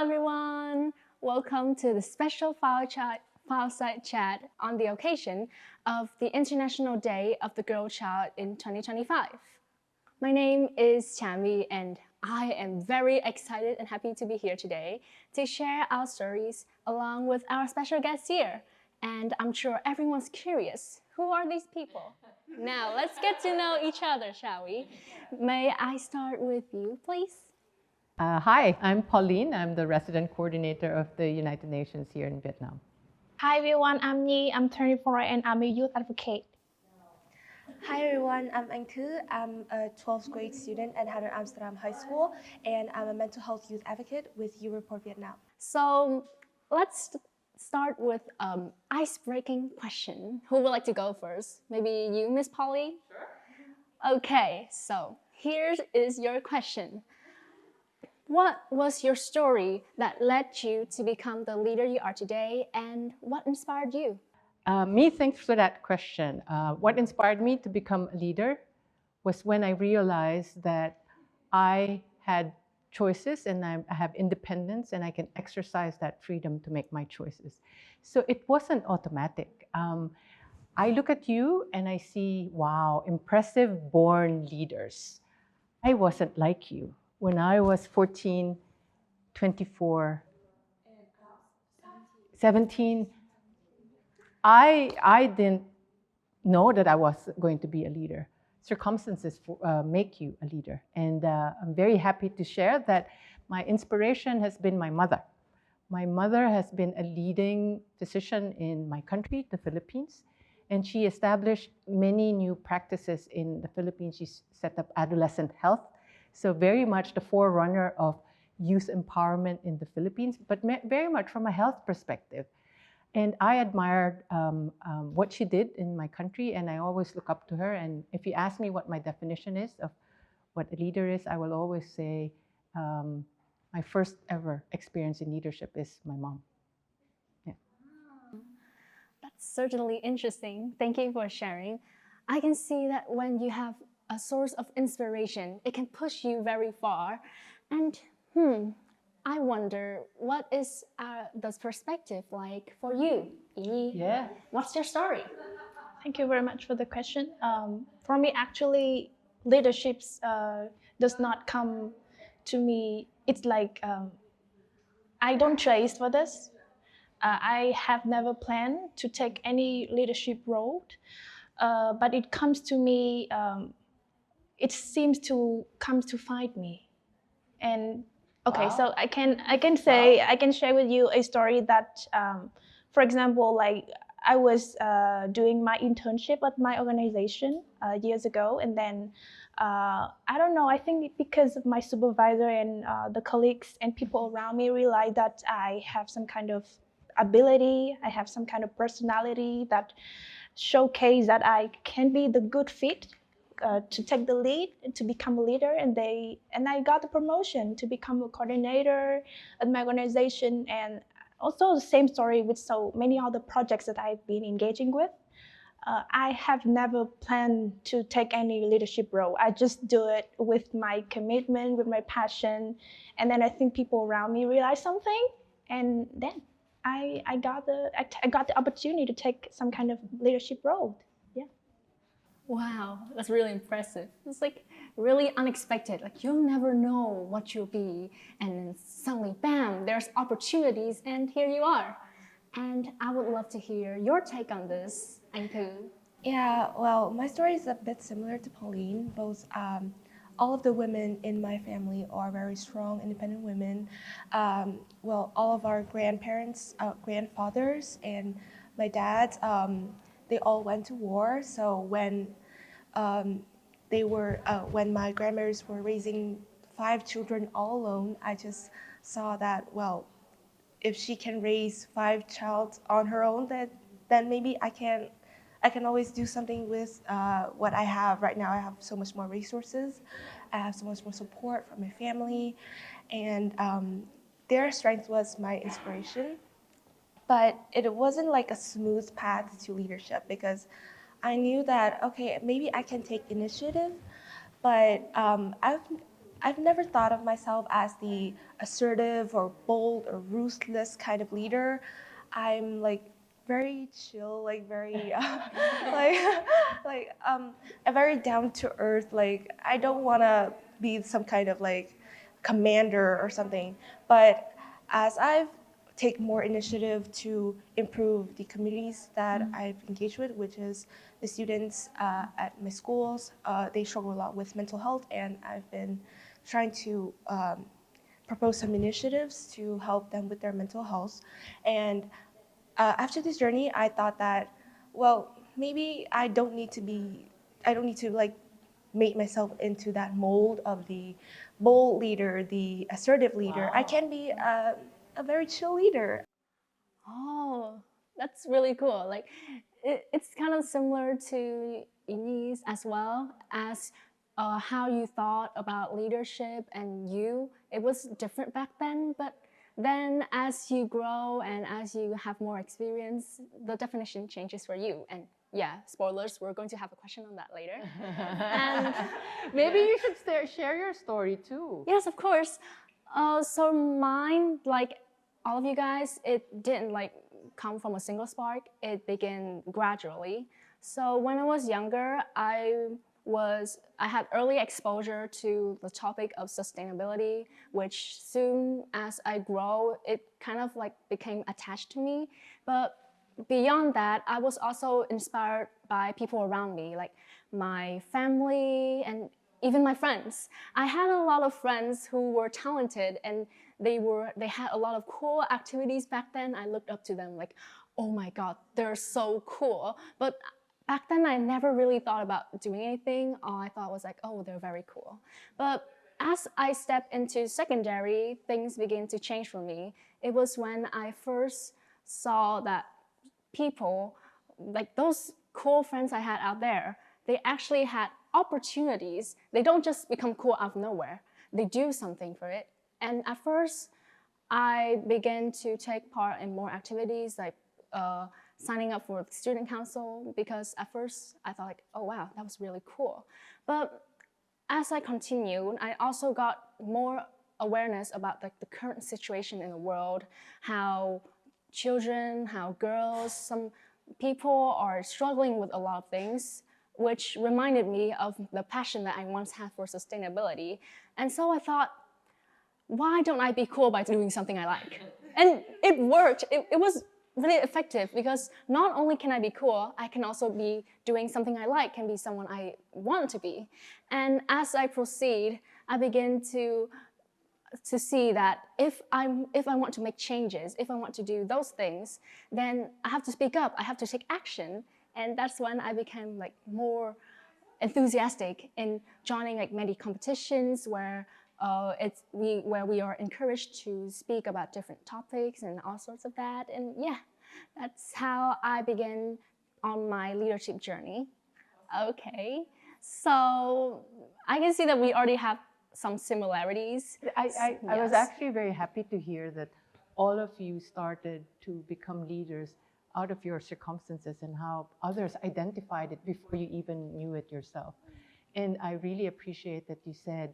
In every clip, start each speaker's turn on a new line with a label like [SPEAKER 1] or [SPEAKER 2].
[SPEAKER 1] everyone. Welcome to the special fireside chat on the occasion of the International Day of the Girl Child in 2025. My name is Chami, and I am very excited and happy to be here today to share our stories along with our special guests here. And I'm sure everyone's curious, who are these people? Now, let's get to know each other, shall we? May I start with you, please?
[SPEAKER 2] Hi, I'm Pauline. I'm the resident coordinator of the United Nations here in Vietnam.
[SPEAKER 3] Hi everyone, I'm Nhi. I'm 24 and I'm a youth advocate.
[SPEAKER 4] Hi everyone, I'm Anh Thư. I'm a 12th grade student at Hà Nội Amsterdam High School, and I'm a mental health youth advocate with You Report Vietnam.
[SPEAKER 1] So let's start with icebreaking question. Who would like to go first? Maybe you, Miss Polly? Sure. Okay, so here is your question. What was your story that led you to become the leader you are today, and what inspired you?
[SPEAKER 2] Thanks for that question. What inspired me to become a leader was when I realized that I had choices and I have independence and I can exercise that freedom to make my choices. So it wasn't automatic. I look at you and I see, wow, impressive born leaders. I wasn't like you. When I was 14, 24, 17, I didn't know that I was going to be a leader. Circumstances make you a leader. And I'm very happy to share that my inspiration has been my mother. My mother has been a leading physician in my country, the Philippines, and she established many new practices in the Philippines. She set up adolescent health. So very much the forerunner of youth empowerment in the Philippines, but very much from a health perspective. And I admired what she did in my country, and I always look up to her. And if you ask me what my definition is of what a leader is, I will always say my first ever experience in leadership is my mom. Yeah.
[SPEAKER 1] That's certainly interesting. Thank you for sharing. I can see that when you have a source of inspiration, it can push you very far. And I wonder, what is the perspective like for you?
[SPEAKER 2] Yeah.
[SPEAKER 1] What's your story?
[SPEAKER 3] Thank you very much for the question. For me, actually, leadership does not come to me. It's like I don't chase for this. I have never planned to take any leadership role, but it comes to me. It seems to come to find me, and okay,
[SPEAKER 2] Wow.
[SPEAKER 3] so I can share with you a story that, for example, like I was doing my internship at my organization years ago, and then I don't know. I think because of my supervisor and the colleagues and people around me realized that I have some kind of ability, I have some kind of personality that showcase that I can be the good fit to take the lead to become a leader, and I got the promotion to become a coordinator at my organization, and also the same story with so many other projects that I've been engaging with. I have never planned to take any leadership role. I just do it with my commitment, with my passion, and then I think people around me realize something, and then I got the opportunity to take some kind of leadership role. Yeah.
[SPEAKER 1] Wow, that's really impressive. It's like really unexpected. Like you'll never know what you'll be, and then suddenly, bam, there's opportunities, and here you are. And I would love to hear your take on this, Anku.
[SPEAKER 4] Yeah, well, my story is a bit similar to Pauline. Both, all of the women in my family are very strong, independent women. Well, all of our grandparents, grandfathers, and my dad, they all went to war. So when my grandmothers were raising 5 children all alone, I just saw that, well, if she can raise 5 child on her own, then maybe I can always do something with what I have right now. I have so much more resources. I have so much more support from my family, and their strength was my inspiration. But it wasn't like a smooth path to leadership, because I knew that, okay, maybe I can take initiative, but I've never thought of myself as the assertive or bold or ruthless kind of leader. I'm like very chill, like very like a very down to earth. Like I don't want to be some kind of like commander or something. But as I've take more initiative to improve the communities that I've engaged with, which is the students at my schools. They struggle a lot with mental health, and I've been trying to propose some initiatives to help them with their mental health. And after this journey, I thought that, well, maybe I don't need to like make myself into that mold of the bold leader, the assertive leader. I can be a very chill leader.
[SPEAKER 1] Oh, that's really cool. Like, it's kind of similar to Inês as well as how you thought about leadership and you. It was different back then, but then as you grow and as you have more experience, the definition changes for you. And yeah, spoilers, we're going to have a question on that later. And
[SPEAKER 2] Maybe you should share your story too.
[SPEAKER 1] yes, of course. So mine, like all of you guys, it didn't like come from a single spark. It began gradually. So when I was younger, I had early exposure to the topic of sustainability, which soon as I grow, it kind of like became attached to me. But beyond that, I was also inspired by people around me, like my family and even my friends. I had a lot of friends who were talented and they had a lot of cool activities back then. I looked up to them like, oh my God, they're so cool. But back then I never really thought about doing anything. All I thought was like, oh, they're very cool. But as I stepped into secondary, things began to change for me. It was when I first saw that people, like those cool friends I had out there, they actually had opportunities. They don't just become cool out of nowhere. They do something for it. And at first, I began to take part in more activities like signing up for the student council because at first I thought like, oh wow, that was really cool. But as I continued, I also got more awareness about like the current situation in the world, how children, how girls, some people are struggling with a lot of things, which reminded me of the passion that I once had for sustainability. And so I thought, why don't I be cool by doing something I like? And it worked. It was really effective because not only can I be cool, I can also be doing something I like, can be someone I want to be. And as I proceed, I begin to see that if I want to make changes, if I want to do those things, then I have to speak up, I have to take action. And that's when I became like more enthusiastic in joining like many competitions where we are encouraged to speak about different topics and all sorts of that. And yeah, that's how I began on my leadership journey. Okay, so I can see that we already have some similarities.
[SPEAKER 2] I was
[SPEAKER 1] Yes.
[SPEAKER 2] actually very happy to hear that all of you started to become leaders out of your circumstances and how others identified it before you even knew it yourself. And I really appreciate that you said,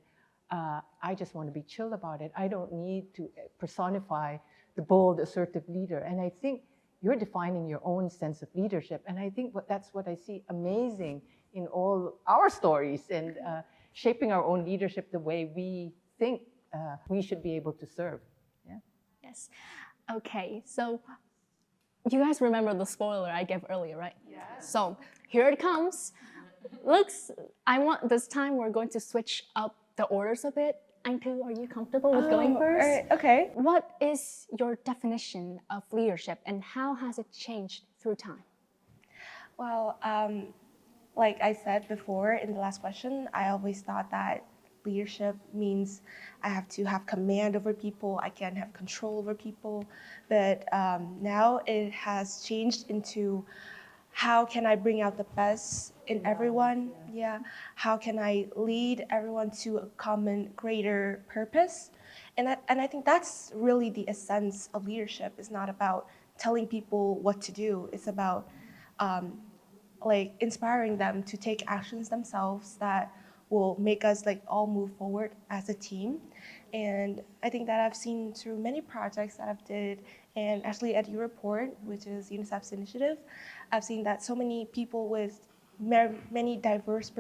[SPEAKER 2] I just want to be chill about it. I don't need to personify the bold, assertive leader. And I think you're defining your own sense of leadership. And I think that's what I see amazing in all our stories and shaping our own leadership the way we think we should be able to serve. Yeah.
[SPEAKER 1] Yes. Okay, so you guys remember the spoiler I gave earlier, right? Yeah. So here it comes. This time we're going to switch up the orders a bit. Anku, are you comfortable with going first?
[SPEAKER 4] All right, okay.
[SPEAKER 1] What is your definition of leadership and how has it changed through time?
[SPEAKER 4] Well, like I said before in the last question, I always thought that leadership means I have to have command over people, I can have control over people. But now it has changed into how can I bring out the best in everyone? Yeah. How can I lead everyone to a common greater purpose? And I think that's really the essence of leadership. It's not about telling people what to do. It's about like inspiring them to take actions themselves that will make us like all move forward as a team. And I think that I've seen through many projects that I've did, and actually at Europort, which is UNICEF's initiative, I've seen that so many people with many diverse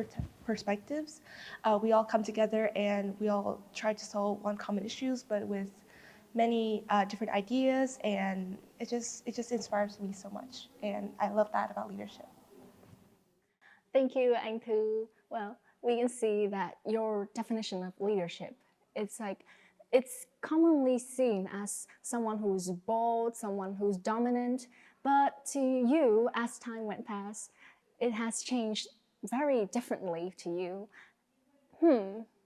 [SPEAKER 4] perspectives, we all come together and we all try to solve one common issues, but with many different ideas, and it just inspires me so much, and I love that about leadership.
[SPEAKER 1] Thank you, Anh Thư. Well, we can see that your definition of leadership, it's commonly seen as someone who's bold, someone who's dominant, but to you, as time went past, it has changed very differently to you.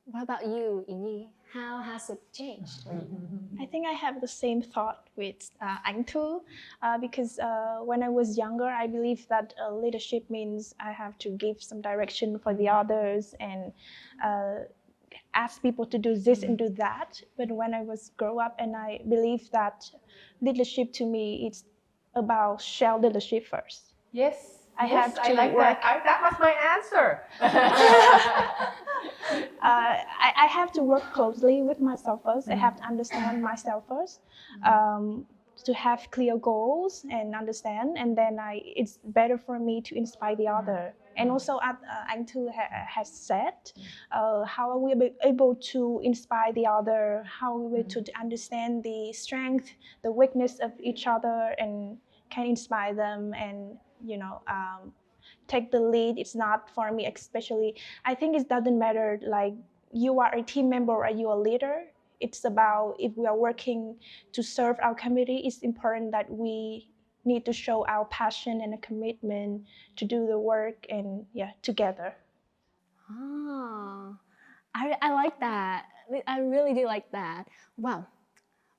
[SPEAKER 1] What about you, Yi? How has it changed?
[SPEAKER 3] I think I have the same thought with Anh Thư, because when I was younger, I believed that leadership means I have to give some direction for the others and ask people to do this and do that. But when I was grow up, and I believe that leadership to me is about shared leadership first.
[SPEAKER 2] Yes.
[SPEAKER 3] I
[SPEAKER 2] yes,
[SPEAKER 3] have to
[SPEAKER 2] I like
[SPEAKER 3] work.
[SPEAKER 2] that. That was my answer.
[SPEAKER 3] I have to work closely with myself first. I have to understand myself first, to have clear goals and understand, and then it's better for me to inspire the other. And also, as Anh Thư has said, how are we able to inspire the other? How are we able to understand the strength, the weakness of each other, and can inspire them and take the lead. It's not for me, especially. I think it doesn't matter like you are a team member or you are a leader. It's about if we are working to serve our community, it's important that we need to show our passion and a commitment to do the work and together.
[SPEAKER 1] I like that. I really do like that. Wow.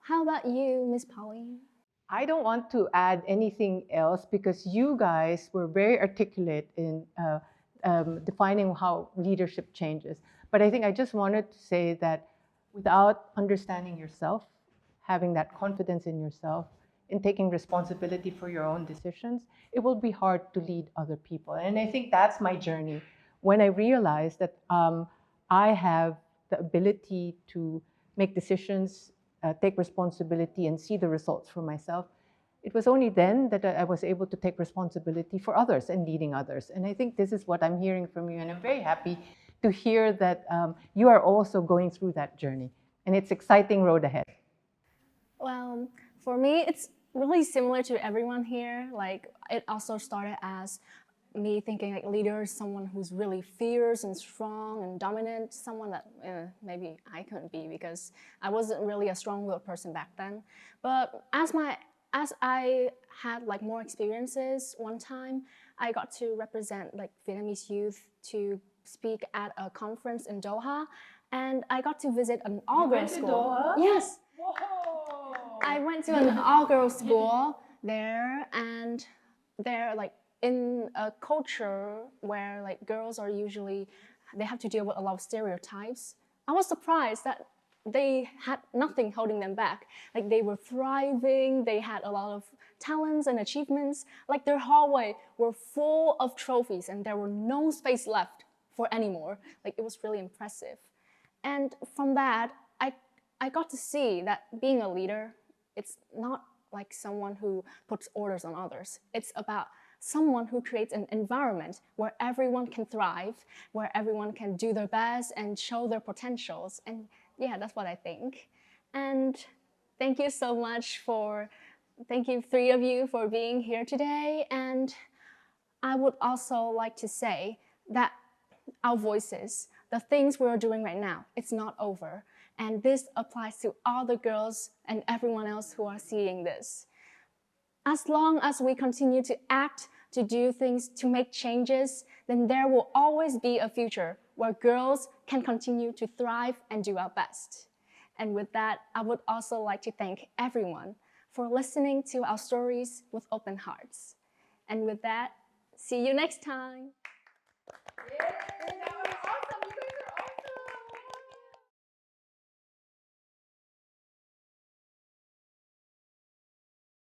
[SPEAKER 1] How about you, Miss Pauline?
[SPEAKER 2] I don't want to add anything else because you guys were very articulate in defining how leadership changes. But I think I just wanted to say that without understanding yourself, having that confidence in yourself, in taking responsibility for your own decisions, it will be hard to lead other people. And I think that's my journey. When I realized that I have the ability to make decisions, take responsibility and see the results for myself, it was only then that I was able to take responsibility for others and leading others. And I think this is what I'm hearing from you, and I'm very happy to hear that you are also going through that journey. And it's exciting road ahead.
[SPEAKER 1] Well, for me, it's really similar to everyone here. Like, it also started as me thinking like leader is someone who's really fierce and strong and dominant, someone that maybe I couldn't be because I wasn't really a strong-willed person back then. But as I had like more experiences, one time I got to represent like Vietnamese youth to speak at a conference in Doha, and I got to visit an all-girls school.
[SPEAKER 2] Doha?
[SPEAKER 1] Yes.
[SPEAKER 2] Whoa!
[SPEAKER 1] I went to an all-girls school there, and they're like in a culture where like girls are usually, they have to deal with a lot of stereotypes. I was surprised that they had nothing holding them back. Like they were thriving, they had a lot of talents and achievements. Like their hallway were full of trophies and there were no space left for any more. Like it was really impressive. And from that, I got to see that being a leader, it's not like someone who puts orders on others. It's about someone who creates an environment where everyone can thrive, where everyone can do their best and show their potentials. And yeah, that's what I think. And thank you so much thank you three of you for being here today. And I would also like to say that our voices, the things we're doing right now, it's not over. And this applies to all the girls and everyone else who are seeing this. As long as we continue to act, to do things, to make changes, then there will always be a future where girls can continue to thrive and do our best. And with that, I would also like to thank everyone for listening to our stories with open hearts. And with that, see you next time.